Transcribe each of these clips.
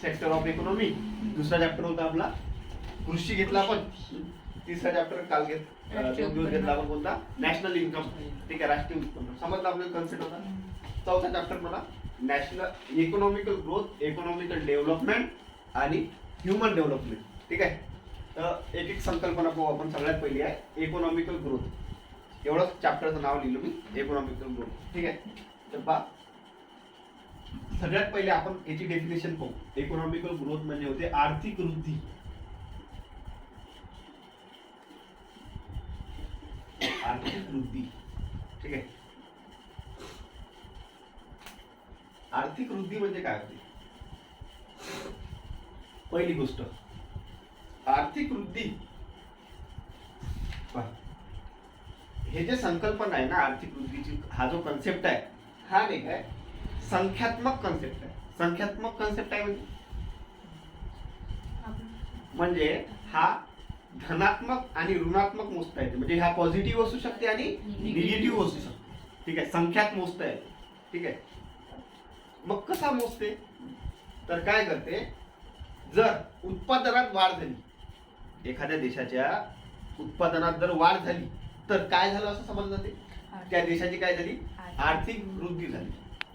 Sector of economy. दुसरा chapter होता आपला कृषी घेतला आपण. तिसरा चॅप्टर काल 2 दिवस घेतला आपण कोणता, नॅशनल इन्कम. ठीक आहे, राष्ट्रीय उत्पन्न. समजला आपल्याला कन्सेप्ट होता. चौथा चॅप्टर मला national economical growth, economical development आणि ह्युमन डेव्हलपमेंट. ठीक आहे, तर एक एक संकल्पना पाहू आपण. सगळ्यात पहिली आहे इकॉनॉमिकल ग्रोथ. एवढंच चॅप्टरचं नाव लिहिलं मी, इकॉनॉमिकल ग्रोथ. ठीक आहे, तर पहा सगळ्यात पहिले आपण याची डेफिनेशन पाहू. इकॉनॉमिकल ग्रोथ म्हणजे होते आर्थिक वृद्धी. आर्थिक वृद्धी. ठीक आहे, आर्थिक वृद्धी म्हणजे काय होते. पहिली गोष्ट आर्थिक वृद्धी, हे जे संकल्पना आहे ना आर्थिक वृद्धीची, हा जो कन्सेप्ट आहे हा नाही काय संख्यात्मक कन्सेप्ट आहे. संख्यात्मक कन्सेप्ट आहे म्हणजे हा धनात्मक आणि ऋणात्मक मोजता येते. म्हणजे हा पॉझिटिव्ह असू शकते आणि निगेटिव्ह असू शकते. ठीक आहे, संख्यात मोजता येते. ठीक आहे, मग कसा मोजते, तर काय करते, जर उत्पादनात वाढ झाली, एखाद्या देशाच्या उत्पादनात जर वाढ झाली तर काय झालं असं समजलं जाते, त्या देशाची काय झाली, आर्थिक वृद्धी झाली.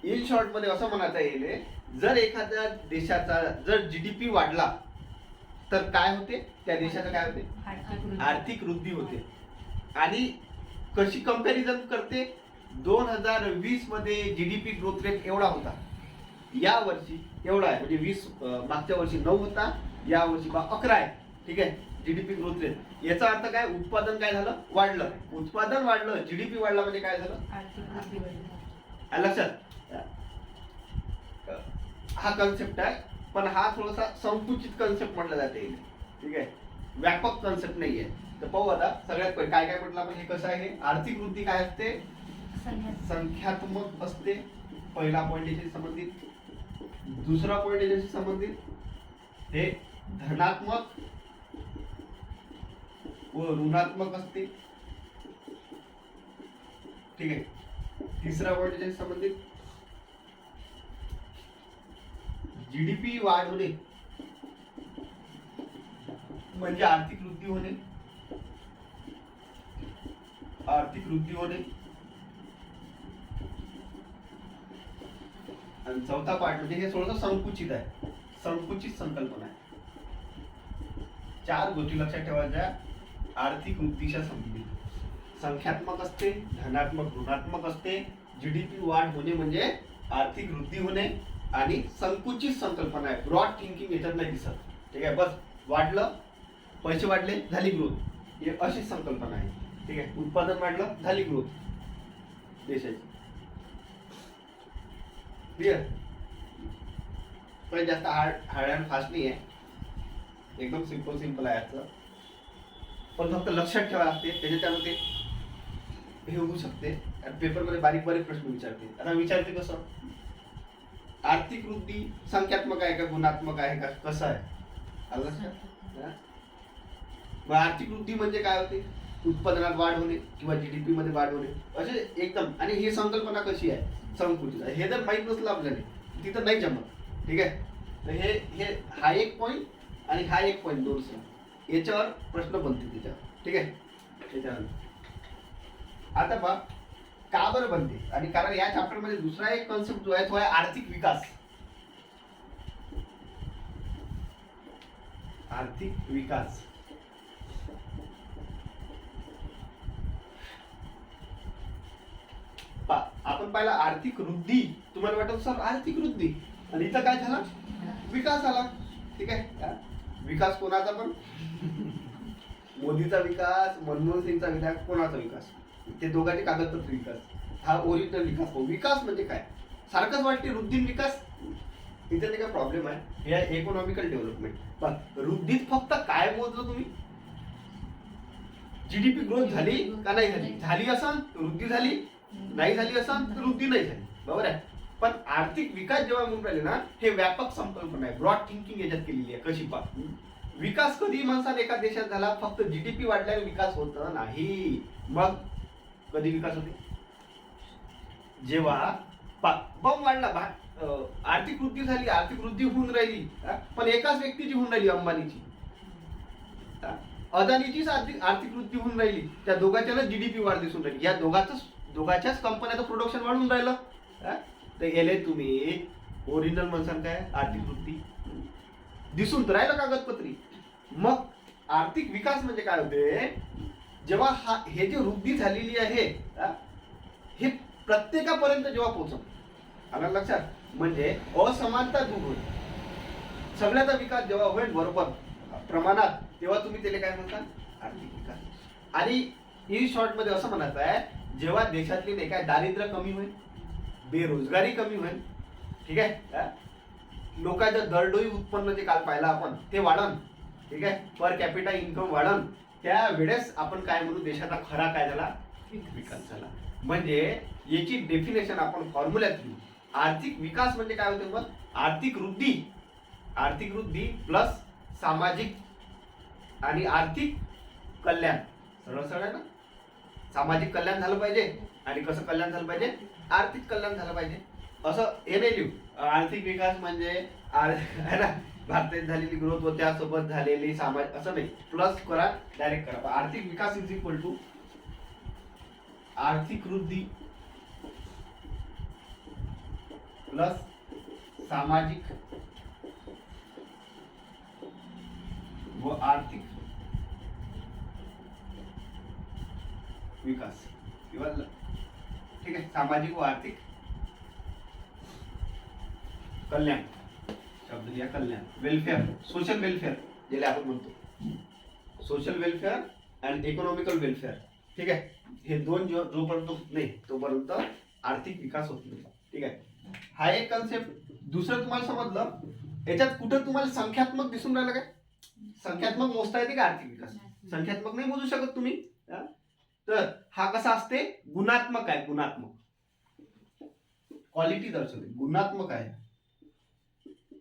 इन शॉर्ट मध्ये असं म्हणायचं येईल, जर एखाद्या देशाचा जर जीडीपी वाढला तर काय होते, त्या देशाचं काय होते, आर्थिक वृद्धी होते. आणि कशी कंपॅरिझन करते, 2020 मध्ये जीडीपी ग्रोथ रेट एवढा होता, या वर्षी एवढा आहे. म्हणजे 20 मागच्या वर्षी 9 होता, या वर्षी 11 आहे. ठीक आहे, जीडीपी ग्रोथ रेट. याचा अर्थ काय, उत्पादन काय झालं, वाढलं. उत्पादन वाढलं, जीडीपी वाढला म्हणजे काय झालं, लक्षात. हा कन्सेप्ट आहे, पण हा थोडासा संकुचित कन्सेप्ट म्हटलं जाते. ठीक आहे, व्यापक कन्सेप्ट नाही आहे. तर पाहू आता सगळ्यात पहिले काय काय म्हटलं आपण. हे कसं आहे, आर्थिक वृद्धी काय असते, संख्यात्मक असते. पहिला पॉईंट याशी संबंधित. दुसरा पॉईंट याच्याशी संबंधित, हे धनात्मक व ऋणात्मक असते. ठीक आहे, तिसरा पॉईंट याच्याशी संबंधित, जीडीपी वाढ होणे म्हणजे आर्थिक वृद्धी होणे. आर्थिक वृद्धी होणे. आणि चौथा पार्ट म्हणजे हे थोडंसं संकुचित आहे, संकुचित संकल्पना आहे. 4 गोष्टी लक्षात ठेवायच्या आर्थिक वृद्धीच्या संबंधित. संख्यात्मक असते, धनात्मक ऋणात्मक असते, जीडीपी वाढ होणे म्हणजे आर्थिक वृद्धी होणे, आणि संकुचित संकल्पना आहे, ब्रॉड थिंकिंग याच्यात नाही दिसत. ठीक आहे, बस वाढलं, पैसे वाढले, झाली ग्रोथ, हे अशी संकल्पना आहे. ठीक आहे, उत्पादन वाढलं, झाली ग्रोथ देशाची. क्लिअर. पण जास्त हार्ड अँड फास्ट नाही आहे, एकदम सिंपल आहे याचं. पण फक्त लक्षात ठेवा लागते, त्याच्यामध्ये हे होऊ शकते पेपरमध्ये बारीक प्रश्न विचारते. आता विचारते कसं, आर्थिक वृद्धी संख्यात्मक आहे का गुणात्मक आहे का, कसं आहे, आलं लक्षात. मग आर्थिक वृद्धी म्हणजे काय होते, उत्पादनात वाढ होणे किंवा जीडीपी मध्ये वाढ होणे असे एकदम. आणि ही संकल्पना कशी आहे, संकुचित आहे. हे जर माहीत नसलं आपल्याला तिथं नाही जमत. ठीक आहे, तर हे हा एक पॉईंट आणि हा एक पॉईंट, दोन याच्यावर प्रश्न बनते त्याच्यावर. ठीक आहे, त्याच्यावर आता पहा का बरं बनते. आणि कारण या चॅप्टर मध्ये दुसरा एक कॉन्सेप्ट जो आहे तो आहे आर्थिक विकास. आर्थिक विकास. आपण पाहिला आर्थिक वृद्धी. तुम्हाला वाटत सर आर्थिक वृद्धी, आणि इथं काय झालं, विकास आला. ठीक आहे, विकास कोणाचा पण, मोदीचा विकास, मनमोहन सिंगचा विकास, कोणाचा विकास, ते दोघांचे कागदपत्र विकास, हा ओरिजिनल विकास. विकास म्हणजे काय, सारखंच वाटते वृद्धी विकास. इथे नाही काय प्रॉब्लेम आहे, हे आहे इकॉनॉमिकल डेव्हलपमेंट. पण वृद्धीत फक्त काय मोजलं तुम्ही, जीडीपी ग्रोथ झाली का नाही झाली, झाली असेल वृद्धी झाली, नाही झाली असेल तर वृद्धी नाही झाली, बरोबर आहे. पण आर्थिक विकास जेव्हा म्हणून राहिले ना, हे व्यापक संकल्पना आहे, ब्रॉड थिंकिंग याच्यात केलेली आहे. कशी पा विकास कधी माणसाला एका देशात झाला, फक्त जीडीपी वाढल्याने विकास होत नाही. मग कधी विकास होते, जेव्हा बम वाढला, आर्थिक वृद्धी झाली, आर्थिक वृद्धी होऊन राहिली, पण एकाच व्यक्तीची होऊन राहिली, अंबानीची. अदानीचीच आर्थिक वृद्धी होऊन राहिली, त्या दोघांच्याच जीडीपी वाढ दिसून राहिली, या दोघाच्याच कंपन्याचं प्रोडक्शन वाढून राहिलं. तर गेले तुम्ही ओरिजिनल म्हणसान काय आर्थिक वृद्धी दिसून तर राहिलं कागदपत्री. मग आर्थिक विकास म्हणजे काय होते, जेव्हा हे जे वृद्धी झालेली आहे हे प्रत्येकापर्यंत जेव्हा पोहोचत, आलं लक्षात, म्हणजे असमानता दूर होईल, सगळ्याचा विकास जेव्हा होईल बरोबर प्रमाणात, तेव्हा तुम्ही त्याला काय म्हणता, आर्थिक विकास. आणि इन शॉर्ट मध्ये असं म्हणायचं आहे, जेव्हा देशातली नाही काय दारिद्र्य कमी होईल, बेरोजगारी कमी होईल, ठीक आहे, लोकांचं दरडोई उत्पन्न जे काल पाहिलं आपण ते वाढन, ठीक आहे, पर कॅपिटा इन्कम वाढन, त्यावेळेस आपण काय म्हणू, देशाचा खरा काय झाला, विकास झाला. म्हणजे याची डेफिनेशन आपण फॉर्म्युल्यात घेऊ. आर्थिक विकास म्हणजे काय होते, मग आर्थिक वृद्धी प्लस सामाजिक आणि आर्थिक कल्याण. सरळ सरळ आहे ना, सामाजिक कल्याण झालं पाहिजे आणि कसं कल्याण झालं पाहिजे, आर्थिक कल्याण झालं पाहिजे. असं हे नाही लिहू, आर्थिक विकास म्हणजे है ना भारतात झालेली ग्रोथ व त्यासोबत झालेली सामाजिक, असं नाही, प्लस करा, डायरेक्ट करा. आर्थिक विकास इज इक्वल टू आर्थिक वृद्धी प्लस सामाजिक व आर्थिक विकास किंवा ठीक आहे, सामाजिक व आर्थिक कल्याण, शब्द लिहा कल्याण, वेलफेअर, सोशल वेलफेअर ज्याला आपण म्हणतो, social welfare and economical welfare. ठीक आहे, हे दोन जोपर्यंत होत नाही तोपर्यंत आर्थिक विकास होत नाही. ठीक आहे, हा एक कन्सेप्ट. दुसरं तुम्हाला समजलं, याच्यात कुठं तुम्हाला संख्यात्मक दिसून राहिलं काय, संख्यात्मक मोजता येते का आर्थिक विकास, संख्यात्मक नाही मोजू शकत तुम्ही. तर हा कसा असते, गुणात्मक आहे, गुणात्मक क्वालिटी दर्शवते, गुणात्मक आहे.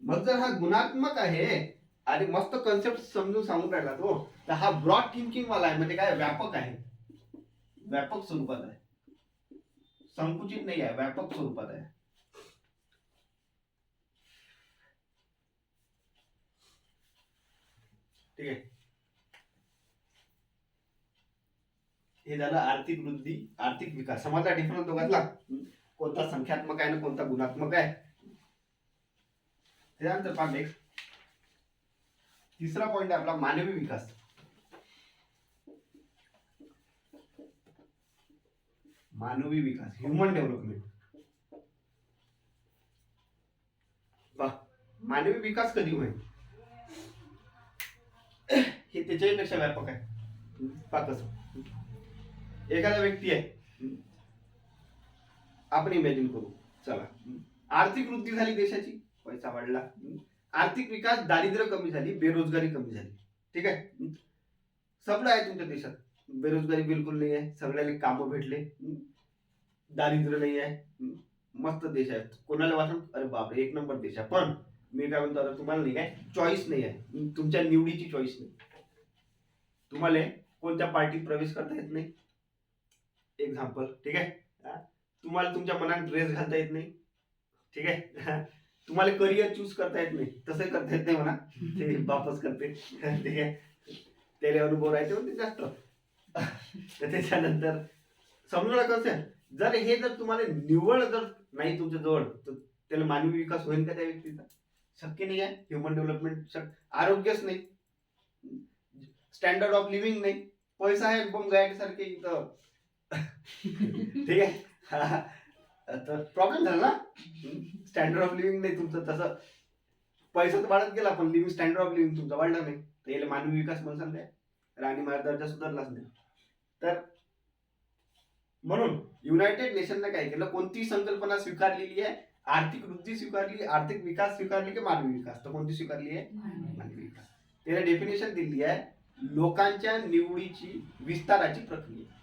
मग जर हा गुणात्मक आहे आणि मस्त कन्सेप्ट समजून सांगून राहिला तो, तर हा ब्रॉड थिंकिंग वाला आहे, म्हणजे काय व्यापक आहे, व्यापक स्वरूपात आहे, संकुचित नाही आहे, व्यापक स्वरूपात आहे. ठीक आहे, हे झालं आर्थिक वृद्धी, आर्थिक विकास. समजला डिफरन्स दोघांतला, कोणता संख्यात्मक आहे आणि कोणता गुणात्मक आहे. त्यानंतर पहा नेक्स्ट, तिसरा पॉइंट आहे आपला मानवी विकास. मानवी विकास, ह्युमन डेव्हलपमेंट. मानवी विकास कधी होईल हे त्याच्याही पेक्षा व्यापक आहे. पहा कसं, एखादा व्यक्ती आहे, आपण इमॅजिन करू, चला आर्थिक वृद्धी झाली देशाची, पैसा वाढला, आर्थिक विकास, दारिद्र्य कमी झाली, बेरोजगारी कमी झाली. ठीक आहे, सगळं आहे तुमच्या देशात, बेरोजगारी बिलकुल नाही आहे, सगळ्याला कामं भेटले, दारिद्र्य नाही आहे, मस्त देश आहे. कोणाला वाटत अरे बापरे एक नंबर देश आहे, पण मी काय म्हणतो, आता तुम्हाला नाही काय चॉईस नाही आहे, तुमच्या निवडीची चॉईस नाही, तुम्हाला कोणत्या पार्टीत प्रवेश करता येत नाही, एक्झाम्पल. ठीक आहे, तुम्हाला तुमच्या मनात ड्रेस घालता येत नाही. ठीक आहे, तुम्हाला करिअर चूज करता येत नाही, तसं करता येत नाही म्हणा, ते वापस करते. ठीक आहे, त्याला अनुभव राहते म्हणते जास्त. त्याच्यानंतर समजून कसं, जर हे जर तुम्हाला निवड जर नाही तुमच्या जवळ, तर त्याला मानवी विकास होईल का त्या व्यक्तीचा, शक्य नाही आहे. ह्युमन डेव्हलपमेंट, आरोग्यच नाही, स्टँडर्ड ऑफ लिव्हिंग नाही, पैसा आहे बम गायड सारखे इथं. ठीक आहे, तर प्रॉब्लेम झाला ना, स्टँडर्ड ऑफ लिव्हिंग नाही तुमचं, तसं पैसा तर वाढत गेला पण लिव्हिंग स्टँडर्ड ऑफ लिव्हिंग तुमचा वाढला नाही, तर याला मानवी विकास म्हणसान काय, राणी माझा दर्जा सुधारलाच नाही. तर म्हणून युनायटेड नेशनने काय केलं, कोणती संकल्पना स्वीकारलेली आहे, आर्थिक वृद्धी स्वीकारली, आर्थिक विकास स्वीकारली की मानवी विकास, तर कोणती स्वीकारली आहे, मानवी विकास. त्याला डेफिनेशन दिली आहे, लोकांच्या निवडीची विस्ताराची प्रक्रिया,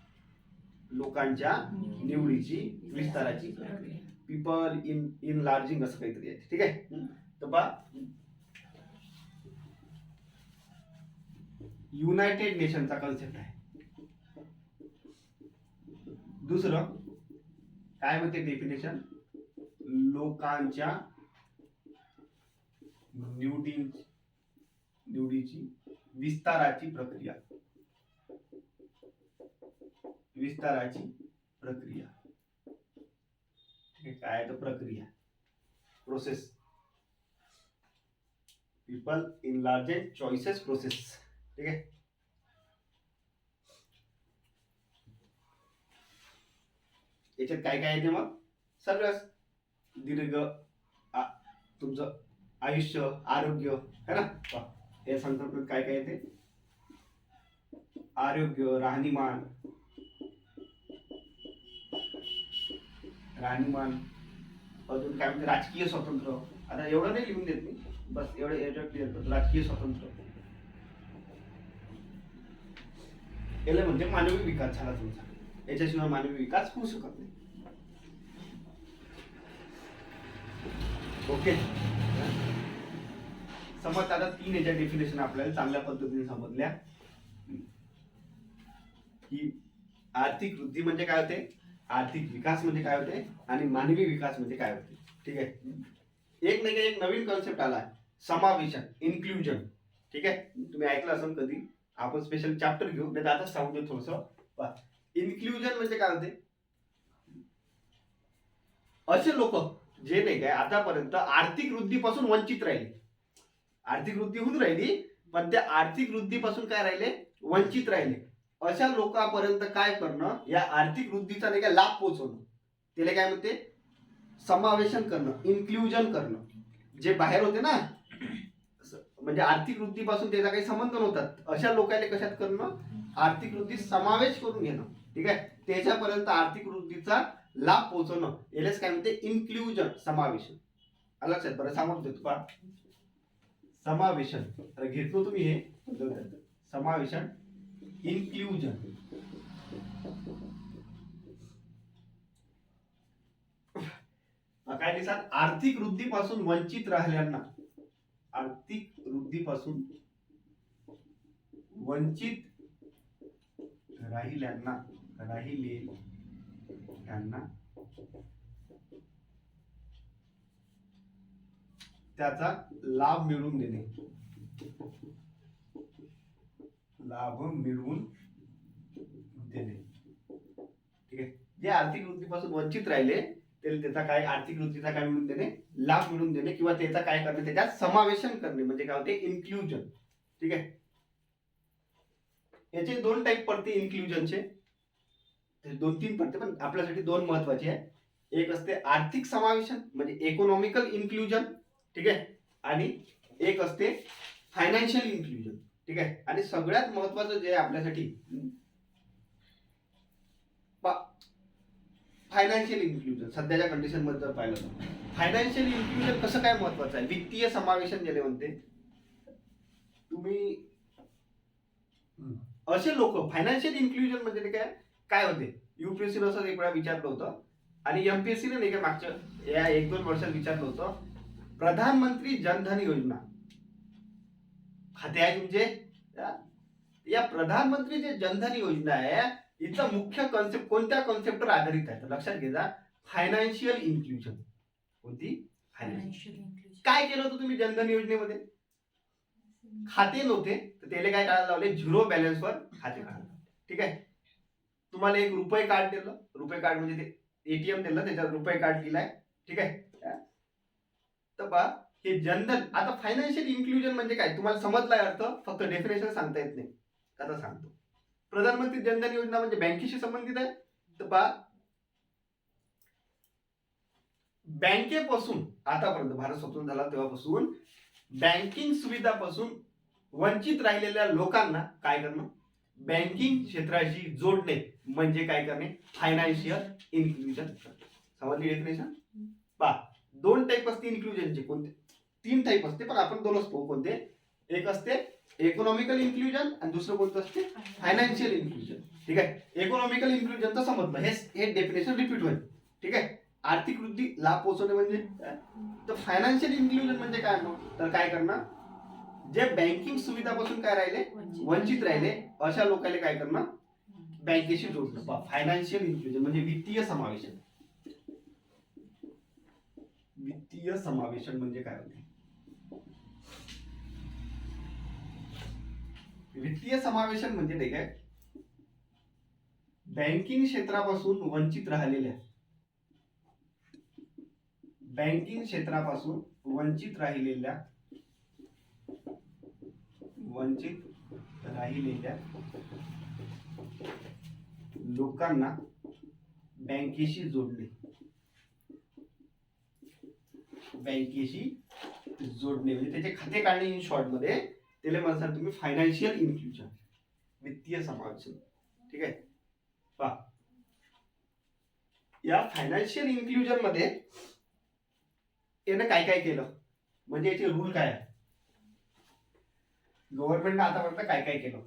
लोकांच्या निवडीची विस्ताराची प्रक्रिया, पीपल इन लार्जिंग असं काहीतरी आहे. ठीक आहे, तर पहा युनायटेड नेशनचा कन्सेप्ट आहे. दुसरं काय म्हणते डेफिनेशन, लोकांच्या निवडीची विस्ताराची प्रक्रिया ठीक आहे. काय तर प्रक्रिया process people in large choices process ठीक आहे. याच्यात काय काय येते मग सगळंच दीर्घ तुमचं आयुष्य आरोग्य है ना. हे संकल्पनेत काय काय येते आरोग्य राहणीमान अजून काय म्हणते राजकीय स्वातंत्र्य. आता एवढं नाही लिहून देत मी बस एवढं याच्यात क्लिअर करतो. राजकीय स्वातंत्र्य याला म्हणजे मानवी विकास झाला तुमचा. याच्याशिवाय मानवी विकास होऊ शकत नाही. ओके समज आता 3 याच्या डेफिनेशन आपल्याला चांगल्या पद्धतीने समजल्या की आर्थिक वृद्धी म्हणजे काय होते, आर्थिक विकास म्हणजे काय होते आणि मानवी विकास म्हणजे काय होते. ठीक आहे. एक नाही एक नवीन कॉन्सेप्ट आला समावेशन इन्क्लुजन. ठीक आहे. तुम्ही ऐकलं असेल कधी. आपण स्पेशल चॅप्टर घेऊ नाही आता सांगू थोडस. इन्क्लुजन म्हणजे काय होते असे लोक जे नाही काय आतापर्यंत आर्थिक वृद्धीपासून वंचित राहिले. आर्थिक वृद्धी होऊन राहिली पण त्या आर्थिक वृद्धीपासून काय राहिले वंचित राहिले. अशा लोकांपर्यंत काय करणं या आर्थिक वृद्धीचा नाही काय लाभ पोहोचवणं त्याला काय म्हणते समावेशन करणं इन्क्लुजन करणं. जे बाहेर होते ना म्हणजे आर्थिक वृद्धीपासून त्याचा काही संबंध नव्हता अशा लोकांना कशात करणं आर्थिक वृद्धी समावेश करून घेणं. ठीक आहे. त्याच्यापर्यंत आर्थिक वृद्धीचा लाभ पोहोचवणं यालाच काय म्हणते इन्क्लुजन समावेशन. लक्षात बरं सांगून देतो पहा समावेशन घेतलो तुम्ही हे समावेशन इन्क्लुजन. काय दिसतात आर्थिक वृद्धीपासून वंचित राहिल्यांना आर्थिक वृद्धीपासून वंचित राहिल्यांना त्याचा लाभ मिळवून देणे. ठीक आहे. जे आर्थिक वृद्धीपासून वंचित राहिले त्याचा काय आर्थिक वृद्धीचा काय मिळून देणे लाभ मिळवून देणे किंवा त्याचा काय करणे त्याच्यात समावेशन करणे म्हणजे काय होते इन्क्लुजन. ठीक आहे. याचे 2 टाईप पडते इन्क्लुजनचे 2-3 पडते पण आपल्यासाठी 2 महत्वाचे आहे. एक असते आर्थिक समावेशन म्हणजे इकॉनॉमिकल इन्क्लुजन. ठीक आहे. आणि एक असते फायनान्शियल इन्क्लुजन. ठीक आहे. आणि सगळ्यात महत्वाचं जे आहे आपल्यासाठी फायनान्शियल इन्क्लुजन. सध्याच्या कंडिशन मध्ये जर पाहिलं तर फायनान्शियल इन्क्लुजन कसं काय महत्वाचं आहे वित्तीय समावेशन ज्याला म्हणते. तुम्ही असे लोक फायनान्शियल इन्क्लुजन म्हणजे काय काय होते युपीएससी असं एक वेळा विचारलं होतं आणि एमपीएससी ने नाही का मागच्या या 1-2 वर्षात विचारलं होतं प्रधानमंत्री जनधन योजना खाते आहे तुमचे या प्रधानमंत्री जे जनधन योजना आहे हिचा मुख्य कॉन्सेप्ट कोणत्या कॉन्सेप्टवर आधारित आहे तर लक्षात घ्या फायनान्शियल इन्क्लुजन. कोणती फायनान्शियल इन्क्लुजन. काय केलं होतं तुम्ही जनधन योजनेमध्ये खाते नव्हते तर त्याला काय करायला लावले 0 बॅलन्सवर खाते काढायला. ठीक आहे. तुम्हाला एक रुपये कार्ड दिलं रुपये कार्ड म्हणजे ते एटीएम दिलं त्याच्यावर रुपये कार्ड दिलाय. ठीक आहे. तर बा हे जनधन आता फायनान्शियल इन्क्लुजन म्हणजे काय तुम्हाला समजलाय अर्थ फक्त डेफिनेशन सांगता येत नाही. आता सांगतो. प्रधानमंत्री जनधन योजना म्हणजे बँकेशी संबंधित आहे. तर पहा बँकेपासून आतापर्यंत भारत स्वतंत्र झाला तेव्हापासून बँकिंग सुविधापासून वंचित राहिलेल्या लोकांना काय करणं बँकिंग क्षेत्राशी जोडणे म्हणजे काय करणे फायनान्शियल इन्क्लुजन. समजली डेफिनेशन. पहा 2 टाईप असते इन्क्लुजनचे. कोणते 3 टाईप असते पण आपण 2च पाहू. कोणते एक असते इकॉनॉमिकल इन्क्लुजन आणि दुसरं कोणतं असते फायनान्शियल इन्क्लुजन. ठीक आहे. इकॉनॉमिकल इन्क्लुजन तर समजलं हे डेफिनेशन रिपीट होईल. ठीक आहे. आर्थिक वृद्धी लाभ पोहोचवणे म्हणजे तर फायनान्शियल इन्क्लुजन म्हणजे काय मग तर काय करणं जे बँकिंग सुविधापासून काय राहिले वंचित राहिले अशा लोकांना काय करणं बँकेशी जोडणं. फायनान्शियल इन्क्लुजन म्हणजे वित्तीय समावेशन. वित्तीय समावेशन म्हणजे काय होते? वित्तीय समावेशन म्हणजे ते काय, बँकिंग क्षेत्रापासून वंचित राहिलेल्या, बँकिंग क्षेत्रापासून वंचित राहिलेल्या लोकांना बँकेशी जोडणे, म्हणजे त्याचे खाते काढणे. इन शॉर्ट मध्ये त्याला म्हणतात तुम्ही फायनान्शियल इन्क्लुजन, वित्तीय समावेशन. ठीक आहे. पहा, या फायनान्शियल इन्क्लुजन मध्ये यानं काय काय केलं, म्हणजे याचे रूल काय आहे, गव्हर्नमेंटने आतापर्यंत काय काय केलं.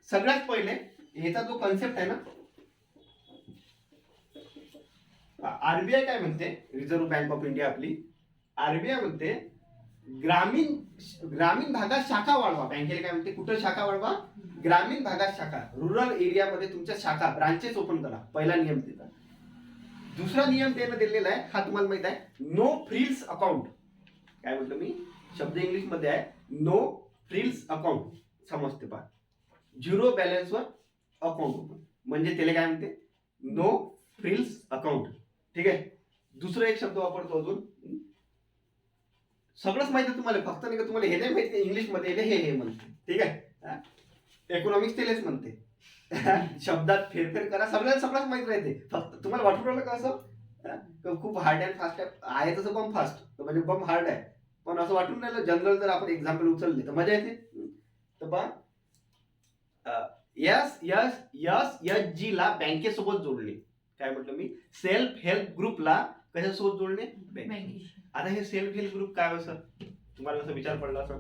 सगळ्यात पहिले याचा जो कन्सेप्ट आहे ना, आरबीआय काय म्हणते, रिझर्व्ह बँक ऑफ इंडिया आपली, आरबीआय म्हणते ग्रामीण भागात शाखा वाढवा. बँकेला काय म्हणते, कुठं शाखा वाढवा, ग्रामीण भागात शाखा, रुरल एरियामध्ये तुमच्या शाखा, ब्रांचेस ओपन करा. पहिला नियम त्याचा. दुसरा नियम त्यानं दिलेला आहे, हा तुम्हाला माहित आहे, नो फ्रिल्स अकाउंट. काय म्हटलं मी, शब्द इंग्लिश मध्ये आहे, नो फ्रिल्स अकाउंट. समजते पहा, झिरो बॅलन्सवर अकाउंट ओपन म्हणजे त्याला काय म्हणते, नो फ्रिल्स अकाउंट. ठीक आहे. दुसरा एक शब्द वापरतो अजून, सगळंच माहिती तुम्हाला, फक्त नाही का तुम्हाला हे नाही माहिती इंग्लिश मध्ये हे म्हणते. ठीक आहे. इकॉनॉमिक्स तेलेच म्हणते. शब्दात फेरफेर करा, सगळंच माहिती राहते. फक्त तुम्हाला वाटून राहिलं का असं खूप हार्ड अँड फास्ट आहे, तसं बम फास्ट म्हणजे बम हार्ड आहे, पण असं वाटून राहिलं जनरल जर आपण एक्झाम्पल उचलले तर मजा येते. तर पहा, SHG ला बँकेसोबत जोडले. काय म्हटलं मी, सेल्फ हेल्प ग्रुपला कशासोबत जोडणे, बँकेशी. आता हे सेल्फ हेल्प ग्रुप काय हो सर, तुम्हाला कसं विचार पडला असं,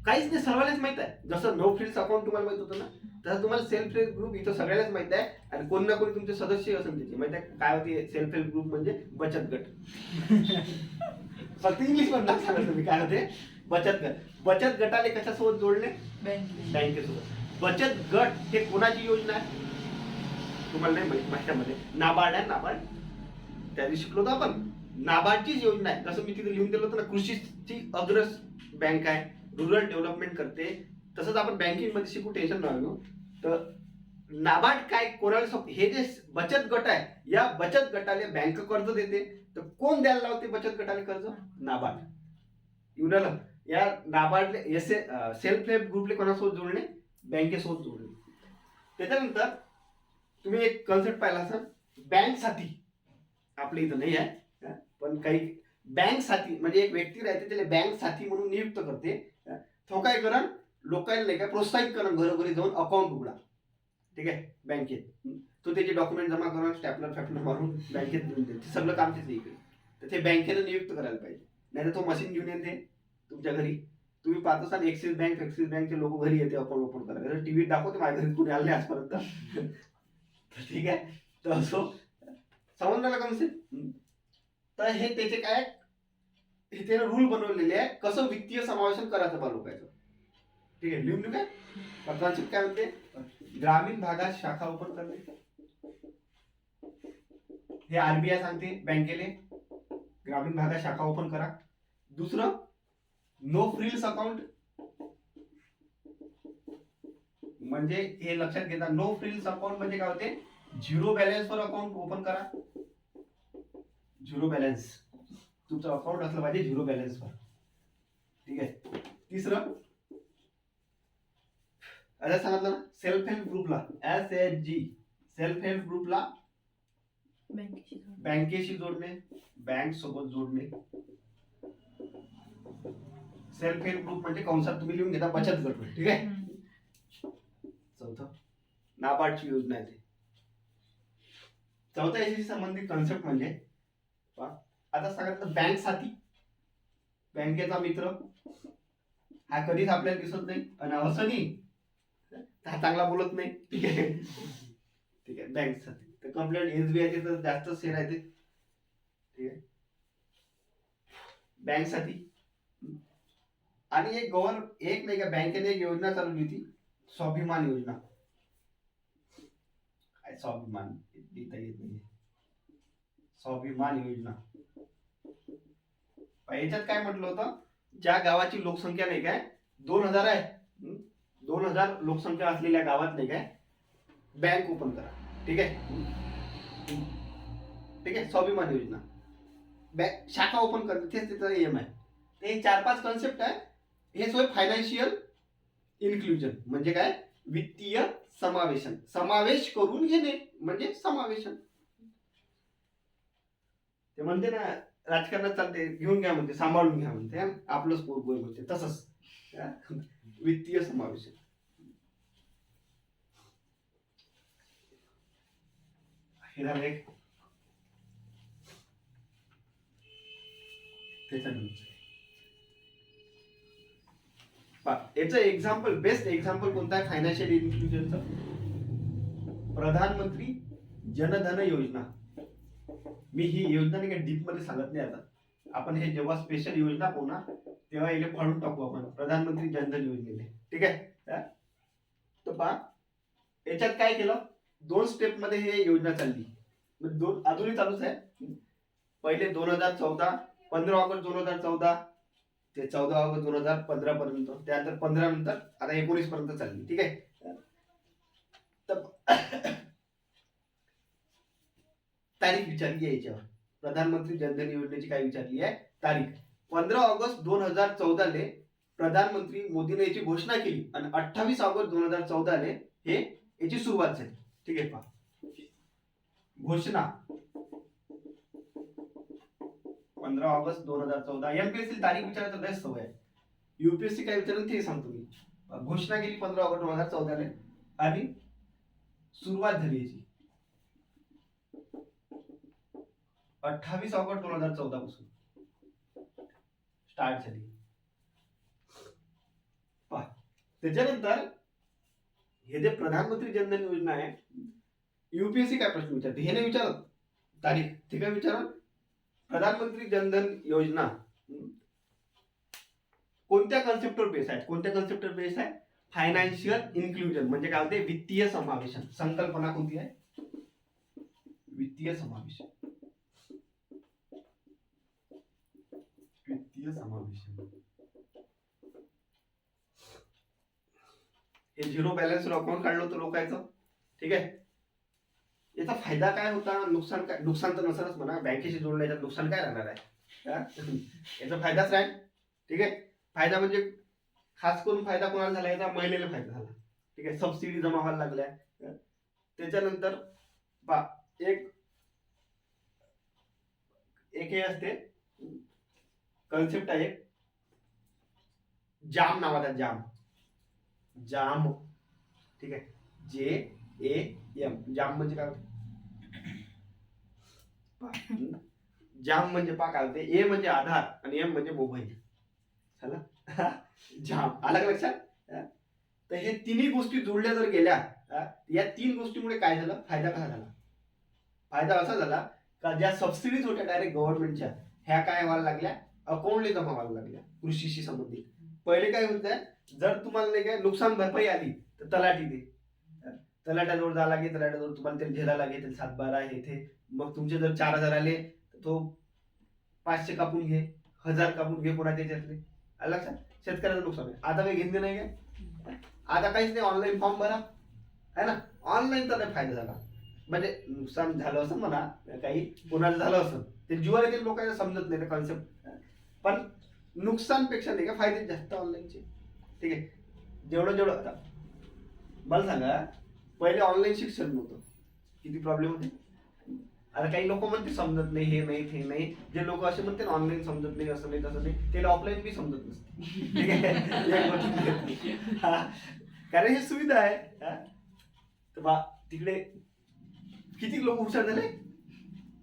काहीच नाही, सर्वांनाच माहित आहे. जसं नो फ्रिल्स अकाउंट तुम्हाला माहित होतं ना, तसं तुम्हाला सेल्फ हेल्प ग्रुप इथं सगळ्यालाच माहित आहे. आणि कोणी ना कोणी तुमचे सदस्य असेल त्याचे माहित आहे. काय होते सेल्फ हेल्प ग्रुप म्हणजे, बचत गट. फक्त इंग्लिश मध्ये सांगा तुम्ही काय होते, बचत गट. बचत गटाले कशासोबत जोडणे, बँकेसोबत. बचत गट हे कोणाची योजना आहे तुम्हाला नाही माहित, माझ्यामध्ये नाबार्ड आहे. नाबार्ड त्या दिवशी शिकलो होतो आपण, नाबार्डचीच योजना आहे. जसं मी तिथे लिहून दिलं होतं ना, कृषीची अग्रस बँक आहे, रुरल डेव्हलपमेंट करते. तसंच आपण बँकिंग मध्ये शिकू, टेन्शन नव्हे. तर नाबार्ड काय कोणाला, हे जे बचत गट आहे, या बचत गटाला बँक कर्ज देते. तर कोण द्यायला लावते बचत गटाला कर्ज, नाबार्ड. येऊन या नाबार्डले सेल्फ हेल्प ग्रुपले कोणासोबत जोडणे, बँकेसोबत जोडणे. त्याच्यानंतर तुम्ही एक कन्सेप्ट पाहिला असाल, बँक साथी. आपल्या इथं नाही आहे, पण काही बँक साथी म्हणजे एक व्यक्ती राहते, त्याला बँक साथी म्हणून नियुक्त करते. तो काय करा, लोकांना नाही का प्रोत्साहित करा, घरोघरी जाऊन अकाउंट उघडा. ठीक आहे, बँकेत. तो त्याचे डॉक्युमेंट जमा करून स्टॅपलर मारून बँकेत देऊन देते. सगळं काम त्याचं इकडे. तर ते बँकेनं नियुक्त करायला पाहिजे, नाही तर तो मशीन घेऊन येते तुमच्या घरी. तुम्ही पाहत असाल ऍक्सिस बँकचे लोक घरी येते अकाउंट ओपन करायला. टीव्हीत दाखवते, माझ्या घरी कुणी आले नाही आजपर्यंत. ठीक आहे. तर असो, समजलं कन्सेप्ट. तर हे त्याचे काय, हे त्याने रूल बनवलेले आहे, कसं वित्तीय समावेशन करायचं बा लोकांचं. ठीक आहे, लिहून काय कन्सेप्ट काय म्हणते, ग्रामीण भागात शाखा ओपन करणे. हे आरबीआय सांगते बँकेले, ग्रामीण भागात शाखा ओपन करा. दुसरं, नो फ्रिल्स अकाउंट म्हणजे हे लक्षात घेता, नो फ्रिल्स अकाउंट म्हणजे काय होते, झिरो बॅलन्स वर अकाउंट ओपन करा. झिरो बॅलन्स तुमचं अकाउंट असलं पाहिजे, झिरो बॅलन्स वर. ठीक आहे. तिसरं, आता सांगितलं ना, सेल्फ हेल्प ग्रुपला, SHG सेल्फ हेल्प ग्रुपला बँकेशी जोडणे, बँक सोबत जोडणे. सेल्फ हेल्प ग्रुप म्हणजे कंसात तुम्ही लिहून घेता बचत गट. ठीक आहे. चौथं, नाबार्डची योजना आहे. चौथा याच्याशी संबंधित कन्सेप्ट म्हणजे, आता सांगितलं बँक साथी, बँकेचा मित्र. हा कधीच आपल्याला दिसत नाही, आणि असं नाही हा चांगला बोलत नाही. ठीक आहे. ठीक आहे, बँक साथी. तर कंप्लेंट SBI तर जास्त शेअर आहे ते. ठीक आहे, बँक साथी. आणि एक नाही का बँकेने एक योजना चालवली होती, स्वाभिमान योजना. काय स्वाभिमान लिहिता येत नाही, स्वाभिमान योजना. याच्यात काय म्हटलं होतं, ज्या गावाची लोकसंख्या नाही काय 2000 आहे, 2000 लोकसंख्या असलेल्या गावात नाही काय बँक ओपन करा. ठीक आहे, ठीक आहे. स्वाभिमान योजना बँक शाखा ओपन करते, तेच त्याचा एम आहे. ते 4-5 कॉन्सेप्ट आहे. हे सोय फायनान्शियल इन्क्लुजन म्हणजे काय, वित्तीय समावेशन, समावेश करून घेणे म्हणजे समावेशन. ते म्हणते ना राजकारणात चालते, घेऊन घ्या म्हणते, सांभाळून घ्या म्हणते, आपलंच पोरगोय म्हणते, तसंच वित्तीय समावेशन. हे झालं एक. याचं एक्झाम्पल, बेस्ट एक्झाम्पल कोणतं आहे फायनान्शियल इन्क्लुजनचं? प्रधानमंत्री जनधन योजना. मी ही योजना नाही का डीप मध्ये सांगत नाही आता, आपण हे जेव्हा स्पेशल योजना पाहू ना तेव्हा याला फाडून टाकू आपण प्रधानमंत्री जनधन योजनेने. ठीक आहे, तर पहा याच्यात काय केलं, 2 स्टेप मध्ये हे योजना चालली, अजूनही चालूच आहे. पहिले 2014, 15 ऑगस्ट 2014 ते 14 ऑगस्ट 2015 पर्यंत, त्यानंतर 15 नंतर आता 19 पर्यंत चालली. ठीक आहे, तर तारीख विचारली आहे याच्यावर, प्रधानमंत्री जनधन योजनेची काय विचारली आहे तारीख. 15 ऑगस्ट 2014 ले प्रधानमंत्री मोदीने याची घोषणा केली आणि 28 ऑगस्ट 2014 ले हे याची सुरुवात झाली. ठीक आहे, पहा घोषणा 15 ऑगस्ट 2014. एमपीएससी तारीख विचारायचं बेस्ट सवय आहे, युपीएससी काय विचारेल ते सांगतो मी. घोषणा केली 15 ऑगस्ट 2014 ले आणि सुरुवात झाली याची 28 ऑगस्ट 2014 पासून स्टार्ट झाली. पहा त्याच्यानंतर हे जे प्रधानमंत्री जनधन योजना आहे, युपीएससी काय प्रश्न विचारते, हे नाही विचारत तारीख, ते काय विचारत प्रधानमंत्री जनधन योजना कोणत्या कन्सेप्टवर बेस आहे, कोणत्या कन्सेप्टवर बेस आहे, फायनान्शियल इन्क्लुजन म्हणजे काय होते, वित्तीय समावेशन. संकल्पना कोणती आहे, वित्तीय समावेशन, वित्तीय समावेशन. हे झिरो बॅलन्स अकाउंट काढलं होतं लोकांचं. ठीक आहे, याचा फायदा काय होता, नुकसान काय, नुकसान तर नसलच म्हणा, बँकेशी जोडण्याचं नुकसान काय राहणार आहे, याचा फायदाच राहील. ठीक आहे, फायदा म्हणजे खास करून फायदा कोणाला झाला, याचा महिलेला फायदा झाला. ठीक आहे, सबसिडी जमा व्हायला लागल्या. त्याच्यानंतर एक एक हे असते कन्सेप्ट आहे जाम नावाचा, जाम जाम. ठीक आहे, JAM, जाम म्हणजे काय होते, जाम म्हणजे पा काय होते, ए म्हणजे आधार आणि एम म्हणजे मोबाईल. झालं जाम, आलं का लक्षात. तर हे तिन्ही गोष्टी जोडल्या जर गेल्या, या 3 गोष्टीमुळे काय झालं, फायदा कसा झाला, फायदा असा झाला का ज्या सबसिडीज होत्या डायरेक्ट गव्हर्नमेंटच्या, ह्या काय व्हायला लागल्या, अकाउंटला जमा व्हायला लागल्या कृषीशी संबंधित. पहिले काय होत, जर तुम्हाला नाही काय नुकसान भरपाई आली तर तलाठी दे, तलाट्याजवळ जा लागे, तलाट्याजवळ तुम्हाला ते झेला लागे, ते 7-12 हे ते. मग तुमचे जर 4000 आले तर तो 500 कापून घे, 1000 कापून घे कोणाच्या याच्यातले. लक्षात, शेतकऱ्याचं नुकसान आहे. आता काही घेतले नाही काय, आता काहीच नाही, ऑनलाईन फॉर्म भरा आहे ना, ऑनलाईन तर फायदा झाला. म्हणजे नुकसान झालं असं म्हणा, काही कोणाचं झालं असं, ते जीवाला येतील लोकांना समजत नाही कॉन्सेप्ट, पण नुकसानपेक्षा नाही का फायदे जास्त ऑनलाईनचे. ठीक आहे, जेवढं आता मला सांगा, पहिले ऑनलाईन शिक्षण नव्हतं, किती प्रॉब्लेम होते. आता काही लोक म्हणते समजत नाही, हे नाही ते नाही, जे लोक असे म्हणते ऑनलाईन समजत नाही, असं नाही तसं नाही, त्याला ऑफलाईन बी समजत नसते. ठीक आहे, कारण हे सुविधा आहे. तर बा तिकडे किती लोक हुशार झाले,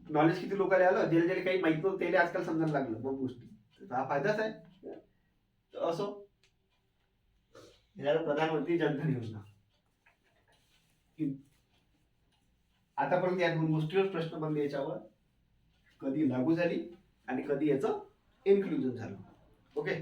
नॉलेज किती लोकांना आलं, ज्याला ज्याला काही माहित नव्हतं त्याला आजकाल समजायला लागलं मग गोष्टी. हा फायदाच आहे. असो, प्रधानमंत्री जनधन योजना, आतापर्यंत या 2 गोष्टीवर प्रश्न बनले, याच्यावर कधी लागू झाली आणि कधी याचं इन्क्लुजन झालं. ओके.